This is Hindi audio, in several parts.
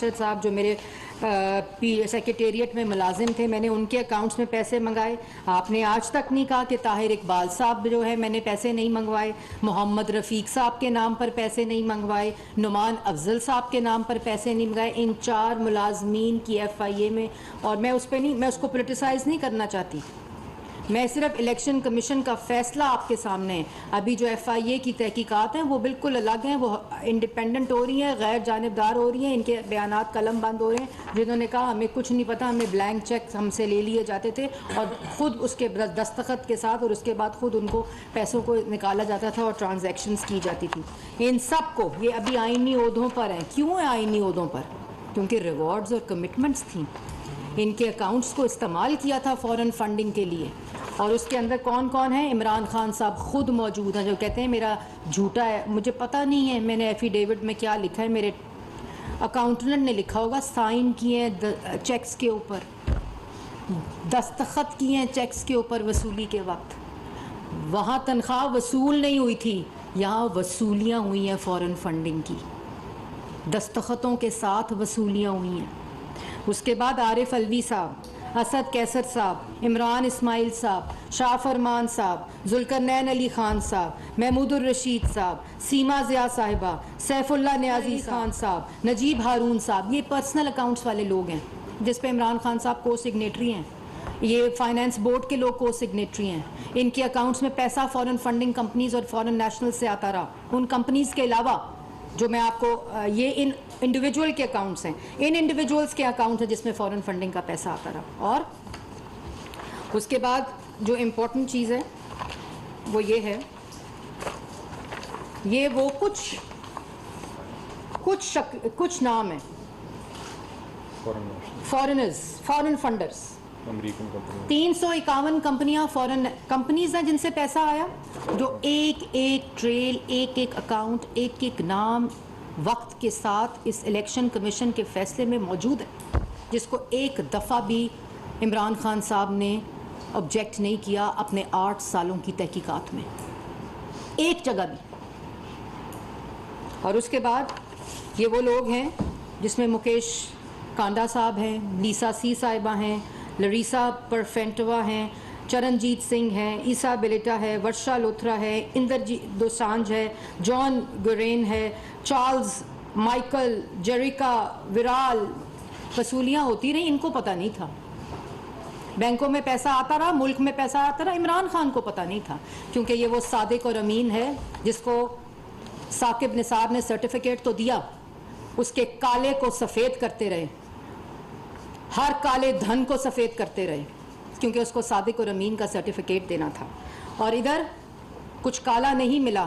अरशद साहब जो मेरे सेक्रेटेरिएट में मुलाजिम थे, मैंने उनके अकाउंट्स में पैसे मंगाए। आपने आज तक नहीं कहा कि ताहिर इकबाल साहब जो है मैंने पैसे नहीं मंगवाए, मोहम्मद रफ़ीक साहब के नाम पर पैसे नहीं मंगवाए, नुमान अफजल साहब के नाम पर पैसे नहीं मंगाए। इन 4 मुलाजमीन की FIA में, और मैं उस पर नहीं, मैं उसको पोलिटिसाइज़ नहीं करना चाहती, मैं सिर्फ इलेक्शन कमीशन का फैसला आपके सामने है। अभी जो FIA की तहकीकात हैं वो बिल्कुल अलग हैं, वो इंडिपेंडेंट हो रही हैं, गैर जानिबदार हो रही हैं, इनके बयानात कलम बंद हो रहे हैं। जिन्होंने कहा हमें कुछ नहीं पता, हमें ब्लैंक चेक हमसे ले लिए जाते थे और ख़ुद उसके दस्तखत के साथ, और उसके बाद ख़ुद उनको पैसों को निकाला जाता था और ट्रांजैक्शंस की जाती थी। इन सब को ये अभी आइनी ओहदों पर हैं। क्यों है आइनी ओहदों पर? क्योंकि रिवॉर्ड्स और कमिटमेंट्स थी। इनके अकाउंट्स को इस्तेमाल किया था फॉरेन फंडिंग के लिए। और उसके अंदर कौन कौन है? इमरान खान साहब खुद मौजूद हैं, जो कहते हैं मेरा झूठा है। मुझे पता नहीं है मैंने एफिडेविट में क्या लिखा है, मेरे अकाउंटेंट ने लिखा होगा, साइन किए हैं चेक्स के ऊपर, दस्तखत किए हैं चेक्स के ऊपर वसूली के वक्त। वहाँ तनख्वाह वसूल नहीं हुई थी, यहाँ वसूलियाँ हुई हैं फॉरेन फंडिंग की, दस्तखतों के साथ वसूलियाँ हुई हैं। उसके बाद आरिफ अलवी साहब, असद कैसर साहब, इमरान इस्माइल साहब, शाह फरमान साहब, जुल्करनैन अली ख़ान साहब, महमूदुर रशीद साहब, सीमा ज़िया साहिबा, सैफुल्ला नियाज़ी खान साहब, नजीब हारून साहब, ये पर्सनल अकाउंट्स वाले लोग हैं जिस पे इमरान खान साहब को सिग्नेटरी हैं। ये फाइनेंस बोर्ड के लोग को सिग्नेटरी हैं। इनके अकाउंट्स में पैसा फॉरेन फंडिंग कंपनीज़ और फॉरेन नेशनल से आता रहा। उन कंपनीज़ के अलावा जो मैं आपको, ये इन इंडिविजुअल के अकाउंट्स हैं, इन इंडिविजुअल्स के अकाउंट है जिसमें फॉरेन फंडिंग का पैसा आता रहा। और उसके बाद जो इम्पोर्टेंट चीज़ है वो ये है, ये वो कुछ नाम है फॉरेनर्स, फॉरेन फंडर्स, 351 कंपनियां फॉरेन कंपनीज हैं जिनसे पैसा आया, जो एक एक ट्रेल, एक एक अकाउंट, एक एक नाम वक्त के साथ इस इलेक्शन कमीशन के फैसले में मौजूद है, जिसको एक दफ़ा भी इमरान खान साहब ने ऑब्जेक्ट नहीं किया अपने 8 सालों की तहकीकात में, एक जगह भी। और उसके बाद ये वो लोग हैं जिसमें मुकेश कांडा साहब हैं, लीसा सी साहिबा हैं, लरीसा परफेंटवा हैं, चरणजीत सिंह हैं, ईसा बिलेटा है, वर्षा लोथरा है, इंद्रजीत दोसांझ है, जॉन गुरेन है, चार्ल्स माइकल, जेरिका विराल। वसूलियाँ होती रही, इनको पता नहीं था। बैंकों में पैसा आता रहा, मुल्क में पैसा आता रहा, इमरान खान को पता नहीं था, क्योंकि ये वो सादिक और अमीन है जिसको साकिब निसार ने सर्टिफिकेट तो दिया, उसके काले को सफ़ेद करते रहे, हर काले धन को सफ़ेद करते रहे, क्योंकि उसको सादिक और अमीन का सर्टिफिकेट देना था। और इधर कुछ काला नहीं मिला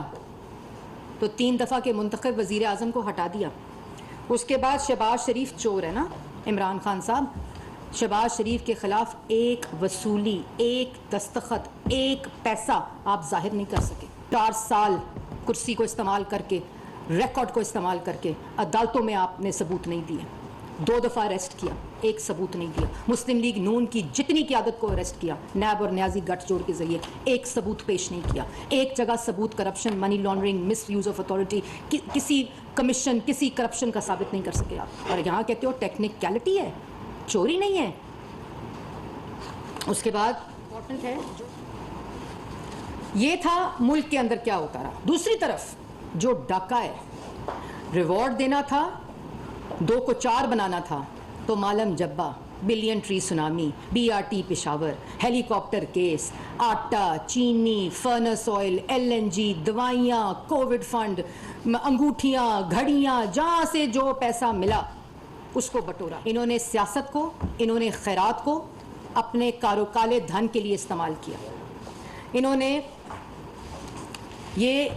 तो 3 दफ़ा के मुंतखब वज़ीर आज़म को हटा दिया। उसके बाद शहबाज शरीफ चोर है ना, इमरान खान साहब, शहबाज शरीफ के ख़िलाफ़ एक वसूली, एक दस्तखत, एक पैसा आप जाहिर नहीं कर सके। 4 साल कुर्सी को इस्तेमाल करके, रिकॉर्ड को इस्तेमाल करके अदालतों में आपने सबूत नहीं दिए। 2 दफ़ा अरेस्ट किया, एक सबूत नहीं दिया। मुस्लिम लीग नून की जितनी क़यादत को अरेस्ट किया नैब और न्याजी गठजोड़ के जरिए, एक सबूत पेश नहीं किया। एक जगह सबूत corruption, money laundering, miss use of authority, किसी कमीशन, किसी करप्शन का साबित नहीं कर सके आप। और यहाँ कहते हो टेक्निकलिटी है, चोरी नहीं है। उसके बाद इम्पोर्टेंट है, ये था मुल्क के अंदर क्या होता रहा। दूसरी तरफ जो डाका है, रिवॉर्ड देना था, 2 को 4 बनाना था, तो Malam Jabba, billion tree tsunami, BRT Peshawar, helicopter case, आटा, चीनी, फर्नस ऑयल, LNG, दवाइयाँ, कोविड फंड, अंगूठियाँ, घड़ियाँ, जहाँ से जो पैसा मिला उसको बटोरा। इन्होंने सियासत को, इन्होंने खैरात को अपने काले धन के लिए इस्तेमाल किया। इन्होंने ये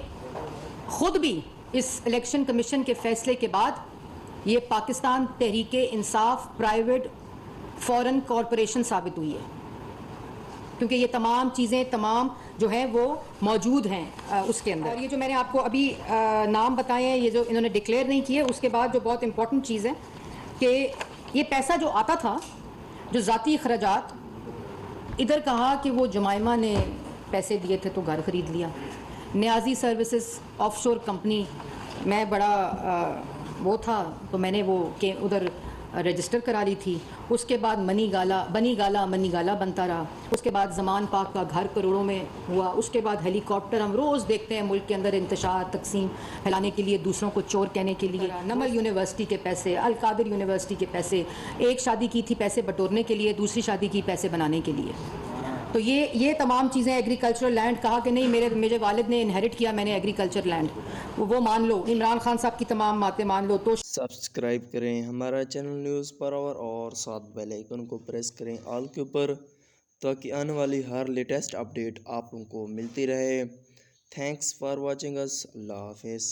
खुद भी इस इलेक्शन कमीशन के फैसले के बाद ये Pakistan Tehreek-e Insaf private foreign corporation साबित हुई है, क्योंकि ये तमाम चीज़ें तमाम जो हैं वो मौजूद हैं उसके अंदर। और ये जो मैंने आपको अभी नाम बताए हैं, ये जो इन्होंने डिक्लेयर नहीं किए, उसके बाद जो बहुत इंपॉर्टेंट चीज़ है कि ये पैसा जो आता था, जो ज़ाती खर्चात, इधर कहा कि वो जुमाइमा ने पैसे दिए थे तो घर ख़रीद लिया। न्याजी सर्विसेज ऑफशोर कंपनी, मैं बड़ा वो था तो मैंने वो के उधर रजिस्टर करा ली थी। उसके बाद बनी गाला बनता रहा। उसके बाद ज़मान पाक का घर करोड़ों में हुआ। उसके बाद हेलीकॉप्टर हम रोज़ देखते हैं मुल्क के अंदर इंतशार तकसीम फैलाने के लिए, दूसरों को चोर कहने के लिए। नमल यूनिवर्सिटी के पैसे, अल कादिर यूनिवर्सिटी के पैसे, एक शादी की थी पैसे बटोरने के लिए, दूसरी शादी की पैसे बनाने के लिए। तो ये तमाम चीज़ें एग्रीकल्चरल लैंड कहा कि नहीं मेरे वालिद ने इनहेरिट किया, मैंने एग्रीकल्चर लैंड, वो मान लो, इमरान खान साहब की तमाम बातें मान लो। तो सब्सक्राइब करें हमारा चैनल न्यूज़ पावर और साथ बेल आइकन को प्रेस करें ऑल के ऊपर, ताकि आने वाली हर लेटेस्ट अपडेट आप लोगों को मिलती रहे। Thanks for watching us. अल्लाह हाफिज़।